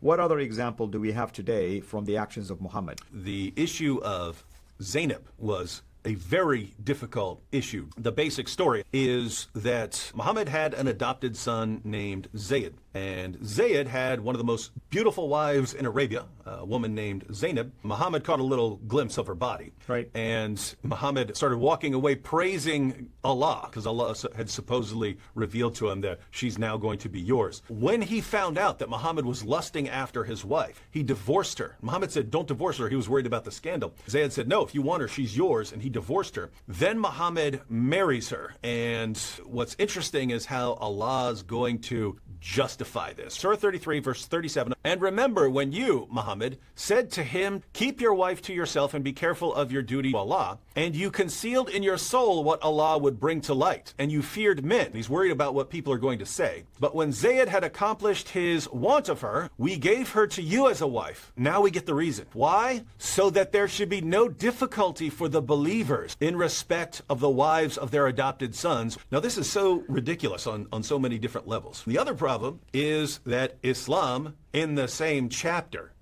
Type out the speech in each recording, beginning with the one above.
What other example do we have today from the actions of Muhammad? The issue of Zainab was a very difficult issue. The basic story is that Muhammad had an adopted son named Zayd. And Zayd had one of the most beautiful wives in Arabia, a woman named Zainab. Muhammad caught a little glimpse of her body. Right. And Muhammad started walking away praising Allah, because Allah had supposedly revealed to him that she's now going to be yours. When he found out that Muhammad was lusting after his wife, he divorced her. Muhammad said, don't divorce her. He was worried about the scandal. Zayd said, no, if you want her, she's yours. And he divorced her. Then Muhammad marries her. And what's interesting is how Allah is going to justify this. Surah 33, verse 37. And remember when you, Muhammad, said to him, keep your wife to yourself and be careful of your duty to Allah, and you concealed in your soul what Allah would bring to light, and you feared men. He's worried about what people are going to say. But when Zayd had accomplished his want of her, we gave her to you as a wife. Now we get the reason. Why? So that there should be no difficulty for the believers in respect of the wives of their adopted sons. Now this is so ridiculous on so many different levels. The other problem is that Islam, in the same chapter,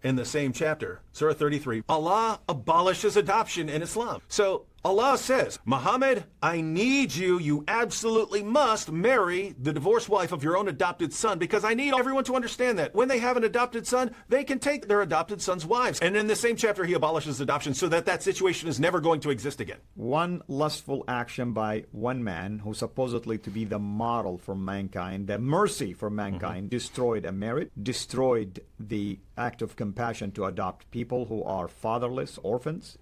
Surah 33, Allah abolishes adoption in Islam. So Allah says, Muhammad, I need you. You absolutely must marry the divorced wife of your own adopted son, because I need everyone to understand that when they have an adopted son, they can take their adopted son's wives. And in the same chapter, he abolishes adoption so that that situation is never going to exist again. One lustful action by one man, who supposedly to be the model for mankind, the mercy for mankind, destroyed a marriage, destroyed the act of compassion to adopt people who are fatherless, orphans,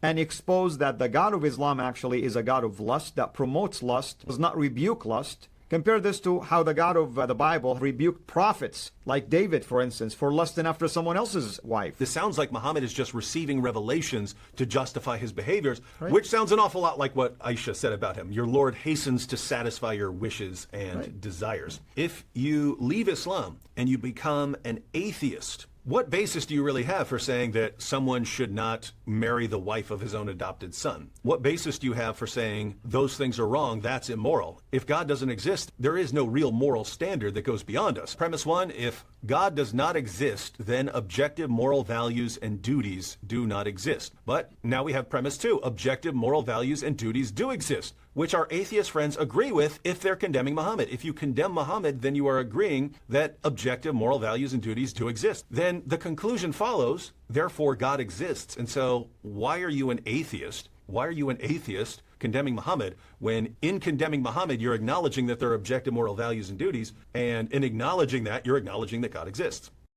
and expose that the God of Islam actually is a God of lust that promotes lust, does not rebuke lust. Compare this to how the God of the Bible rebuked prophets, like David, for instance, for lusting after someone else's wife. This sounds like Muhammad is just receiving revelations to justify his behaviors, Right. which sounds an awful lot like what Aisha said about him. Your Lord hastens to satisfy your wishes and desires. If you leave Islam and you become an atheist, what basis do you really have for saying that someone should not marry the wife of his own adopted son? What basis do you have for saying those things are wrong, that's immoral? If God doesn't exist, there is no real moral standard that goes beyond us. Premise one, if God does not exist, then objective moral values and duties do not exist. But now we have premise two, objective moral values and duties do exist, which our atheist friends agree with if they're condemning Muhammad. If you condemn Muhammad, then you are agreeing that objective moral values and duties do exist. Then the conclusion follows, therefore God exists. And so why are you an atheist? Why are you an atheist condemning Muhammad when in condemning Muhammad, you're acknowledging that there are objective moral values and duties, and in acknowledging that, you're acknowledging that God exists?